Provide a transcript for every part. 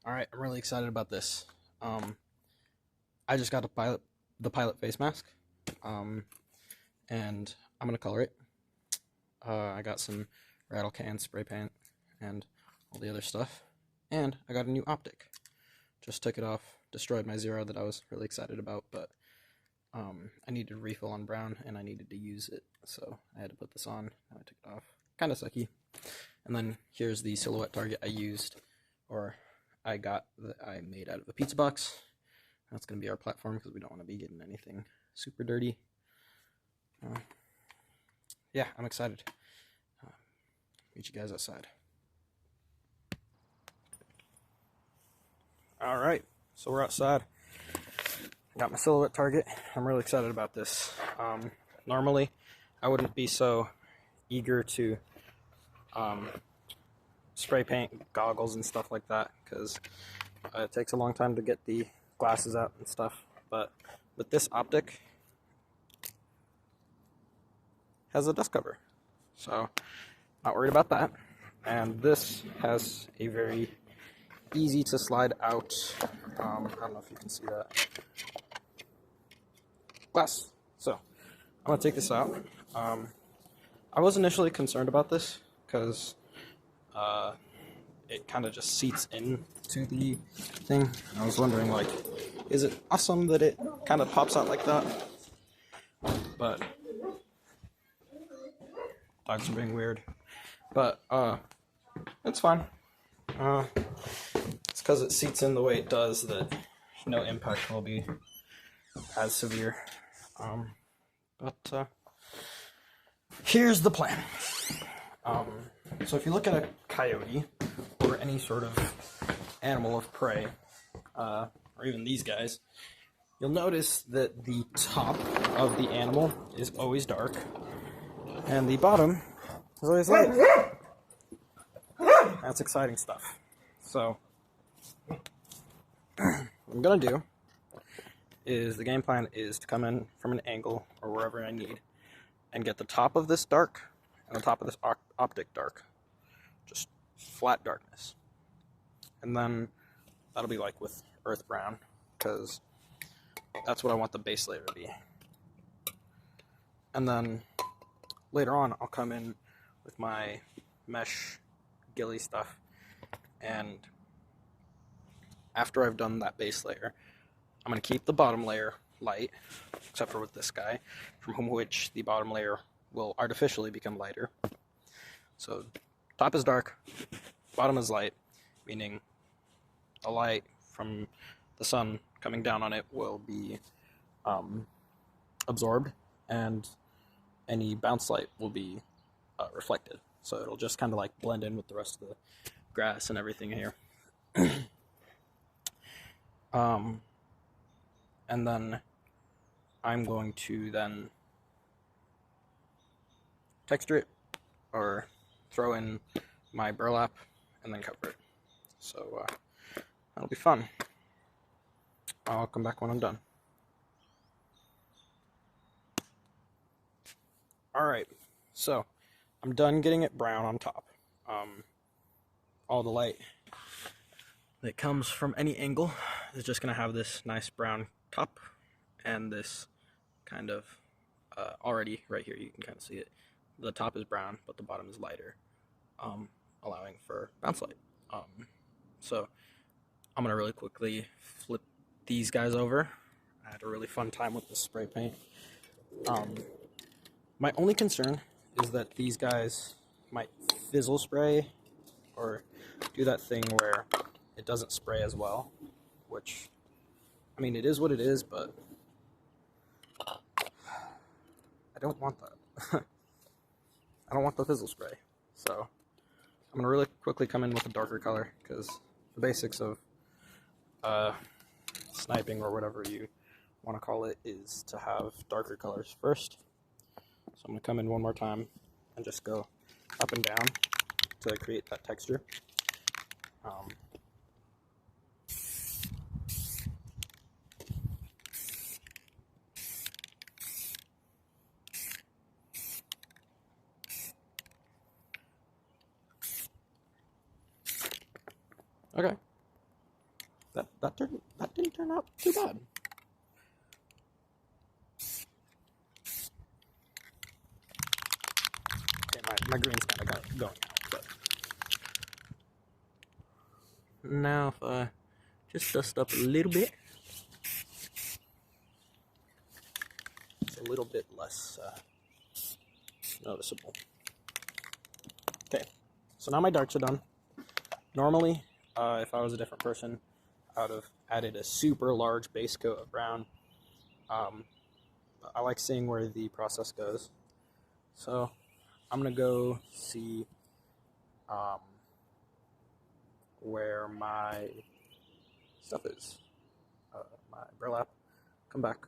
All right, I'm really excited about this. Um, I just got the pilot face mask, um, and I'm gonna color it. I got some rattle can spray paint and all the other stuff, and I got a new optic. Just took it off, destroyed my zero that I was really excited about, but I needed a refill on brown and I needed to use it, so I had to put this on. Now I took it off. Kind of sucky. And then here's the silhouette target I used, or I got that I made out of a pizza box. That's going to be our platform because we don't want to be getting anything super dirty. Yeah, I'm excited. Meet you guys outside. All right, so we're outside. Got my silhouette target. I'm really excited about this. Normally, I wouldn't be so eager to spray paint goggles and stuff like that because it takes a long time to get the glasses out and stuff. But with this optic, has a dust cover, so not worried about that. And this has a very easy to slide out. I don't know if you can see that glass. So I'm gonna take this out. I was initially concerned about this because it kind of just seats into the thing. I was wondering, like, is it awesome that it kind of pops out like that? But dogs are being weird. But it's fine. It's because it seats in the way it does that no impact will be as severe. But here's the plan. So if you look at a coyote or any sort of animal of prey, or even these guys, you'll notice that the top of the animal is always dark and the bottom is always light. That's exciting stuff. So what I'm gonna do is, the game plan is to come in from an angle or wherever I need and get the top of this dark and the top of this optic dark. Just flat darkness. And then that'll be like with earth brown, because that's what I want the base layer to be. And then later on I'll come in with my mesh ghillie stuff, and after I've done that base layer, I'm going to keep the bottom layer light, except for with this guy, from which the bottom layer will artificially become lighter. So top is dark, bottom is light, meaning the light from the sun coming down on it will be absorbed, and any bounce light will be reflected. So it'll just kind of like blend in with the rest of the grass and everything here. And then I'm going to then texture it or throw in my burlap and then cover it. So that'll be fun. I'll come back when I'm done. Alright, so I'm done getting it brown on top. All the light that comes from any angle is just going to have this nice brown top, and this kind of already right here you can kind of see it. The top is brown, but the bottom is lighter, allowing for bounce light. So I'm going to really quickly flip these guys over. I had a really fun time with this spray paint. My only concern is that these guys might fizzle spray or do that thing where it doesn't spray as well, which, I mean, it is what it is, but I don't want that. I don't want the fizzle spray. So I'm going to really quickly come in with a darker color, because the basics of sniping, or whatever you want to call it, is to have darker colors first. So I'm going to come in one more time and just go up and down to create that texture. Okay. That didn't turn out too bad. Okay, my green's kind of got going out, but now if I just dust up a little bit, it's a little bit less noticeable. Okay, so now my darks are done. Normally, if I was a different person, I would have added a super large base coat of brown. I like seeing where the process goes. So I'm going to go see where my stuff is. My burlap. Come back,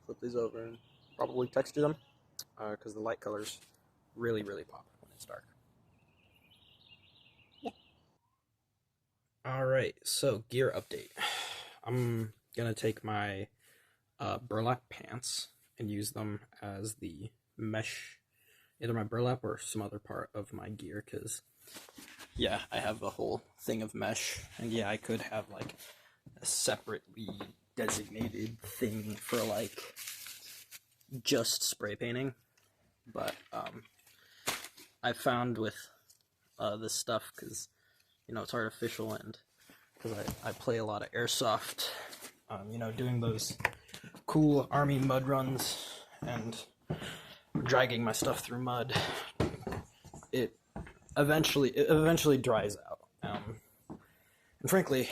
flip these over, and probably texture them because the light colors really pop when it's dark. Yeah. Alright, so gear update. I'm going to take my burlap pants and use them as the mesh, either my burlap or some other part of my gear, because yeah, I have a whole thing of mesh, and yeah, I could have like a separately designated thing for like just spray painting, but I found with this stuff, because you know it's artificial, and because I play a lot of airsoft, you know, doing those cool army mud runs and dragging my stuff through mud, it eventually dries out. And frankly,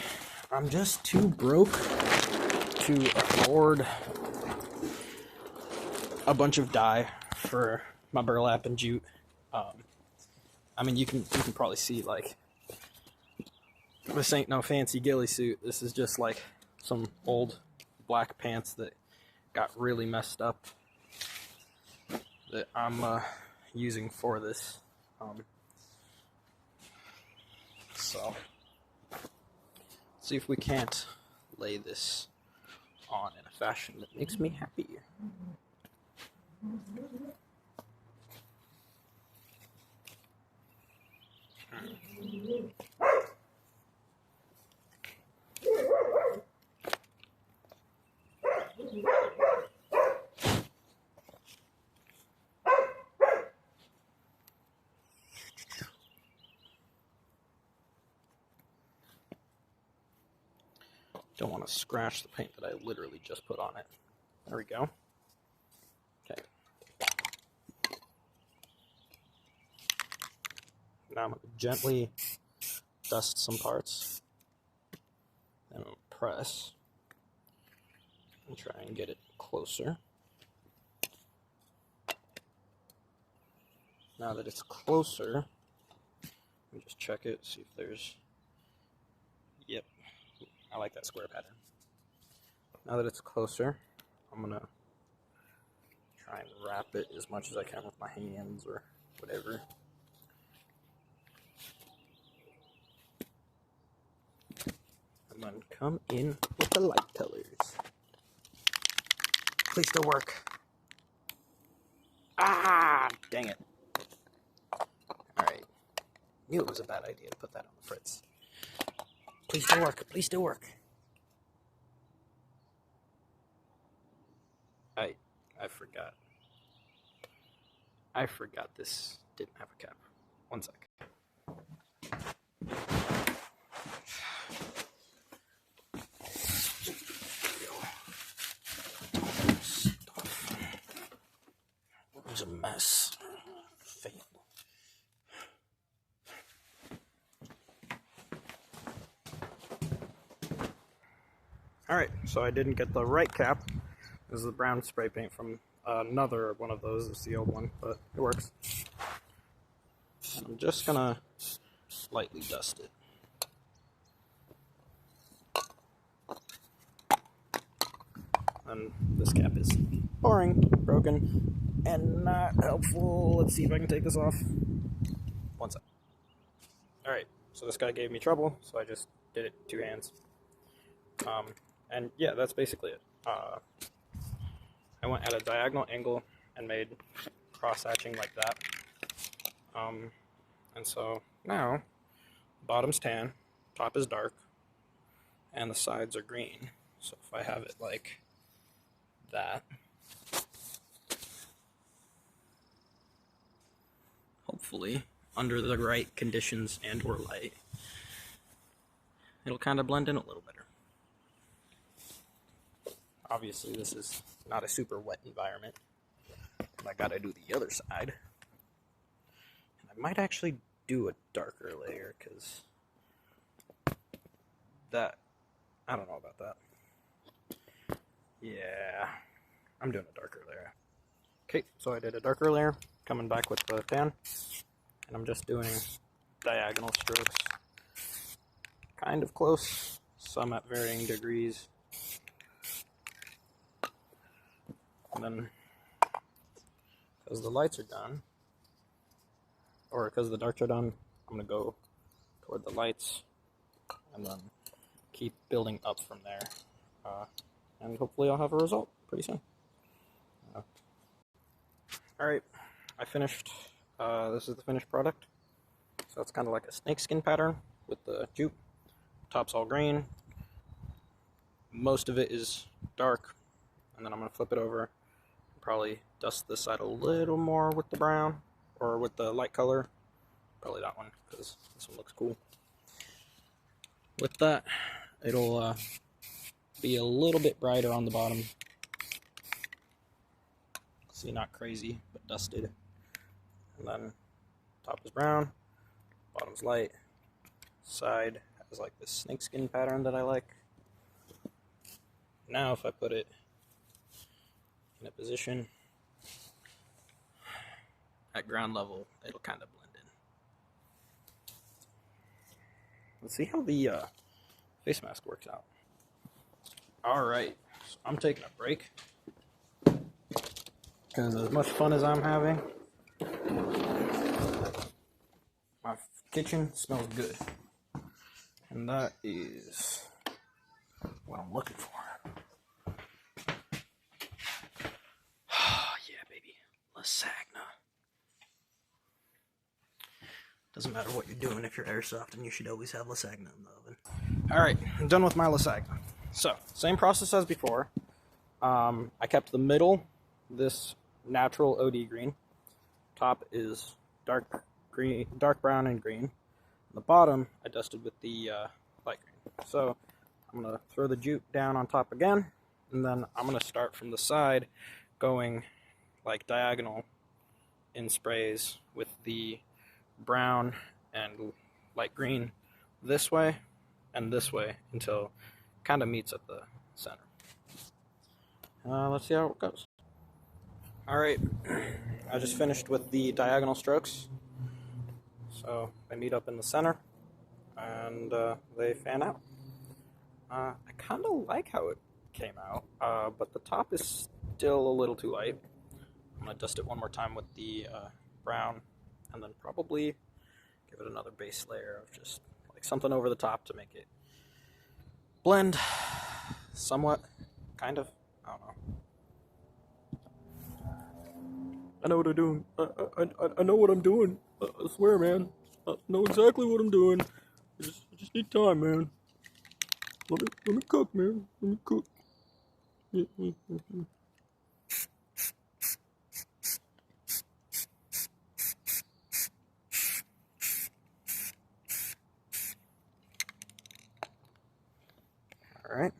I'm just too broke to afford a bunch of dye for my burlap and jute. I mean, you can probably see, like, this ain't no fancy ghillie suit. This is just like some old black pants that got really messed up that I'm using for this. So let's see if we can't lay this on in a fashion that makes me happy. Don't want to scratch the paint that I literally just put on it. There we go. Okay. Now I'm going to gently dust some parts. Then I'm going to press and try and get it closer. Now that it's closer, let me just check it, see if there's... Yep. I like that square pattern. Now that it's closer, I'm going to try and wrap it as much as I can with my hands or whatever. And then come in with the light colors. Please still work. Ah, dang it. Alright. Knew it was a bad idea to put that on the fritz. Please still work. Please still work. I forgot. I forgot this didn't have a cap. One sec. Stuff. It was a mess. Fail. Alright, so I didn't get the right cap. This is the brown spray paint from another one of those. It's the old one, but it works. And I'm just gonna lightly dust it. And this cap is boring, broken, and not helpful. Let's see if I can take this off. One sec. Alright, so this guy gave me trouble, so I just did it 2 hands. And yeah, that's basically it. I went at a diagonal angle and made cross-hatching like that. And so now, bottom's tan, top is dark, and the sides are green. So if I have it like that, hopefully under the right conditions and or light, it'll kind of blend in a little better. Obviously this is not a super wet environment. I gotta do the other side. And I might actually do a darker layer, because that, I don't know about that. Yeah, I'm doing a darker layer. Okay, so I did a darker layer, coming back with the tan, and I'm just doing diagonal strokes. Kind of close, some at varying degrees. And then, because the lights are done, or because the darks are done, I'm going to go toward the lights and then keep building up from there. And hopefully I'll have a result pretty soon. Alright, I finished. This is the finished product. So it's kind of like a snakeskin pattern with the jute. Top's all green. Most of it is dark. And then I'm going to flip it over. Probably dust this side a little more with the brown, or with the light color. Probably that one, because this one looks cool. With that, it'll be a little bit brighter on the bottom. See, not crazy, but dusted. And then top is brown, bottom's light. Side has like this snakeskin pattern that I like. Now if I put it in a position at ground level, it'll kind of blend in. Let's see how the face mask works out. Alright, so I'm taking a break, because as much fun as I'm having, my kitchen smells good. And that is what I'm looking for. Yeah, baby. Lasagna. Doesn't matter what you're doing if you're airsoft, and you should always have lasagna in the oven. Alright, I'm done with my lasagna. So, same process as before. I kept the middle, this natural OD green. Top is dark green, dark brown and green. The bottom I dusted with the light green. So I'm going to throw the jute down on top again, and then I'm going to start from the side going like diagonal in sprays with the brown and light green this way and this way until it kind of meets at the center. Let's see how it goes. Alright, I just finished with the diagonal strokes. So they meet up in the center, and they fan out. I kind of like how it came out, but the top is still a little too light. I'm going to dust it one more time with the brown, and then probably give it another base layer of just like something over the top to make it blend somewhat, kind of. I don't know. I know what I'm doing. I know what I'm doing. I swear, man. I know exactly what I'm doing. I just need time, man. Let me cook, man. Let me cook. All right.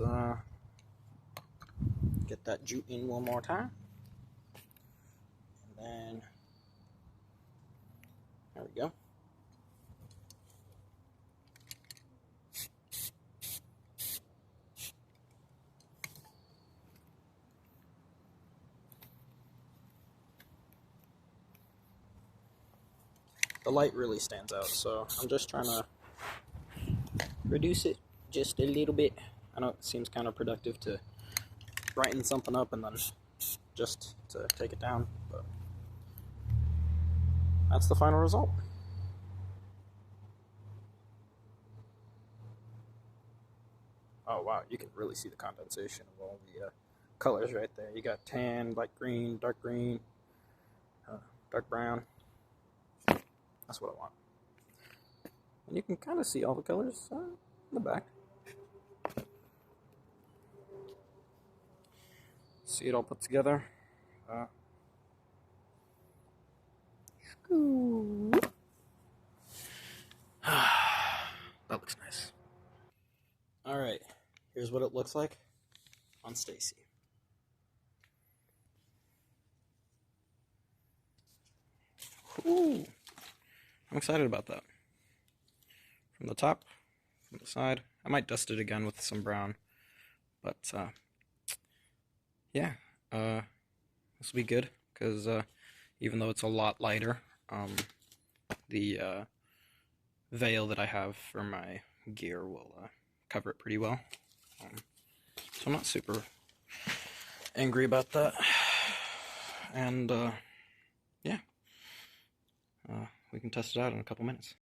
Let's get that jute in one more time. And then, there we go. The light really stands out, so I'm just trying to reduce it just a little bit. I know it seems counterproductive to brighten something up and then just to take it down, but that's the final result. Oh wow, you can really see the condensation of all the colors right there. You got tan, light green, dark green. dark brown. That's what I want. And you can kind of see all the colors in the back. See it all put together. That looks nice. Alright, here's what it looks like on Stacy. Ooh, I'm excited about that. From the top, from the side. I might dust it again with some brown, but yeah, this will be good because even though it's a lot lighter, the veil that I have for my gear will cover it pretty well. So I'm not super angry about that. And yeah, we can test it out in a couple minutes.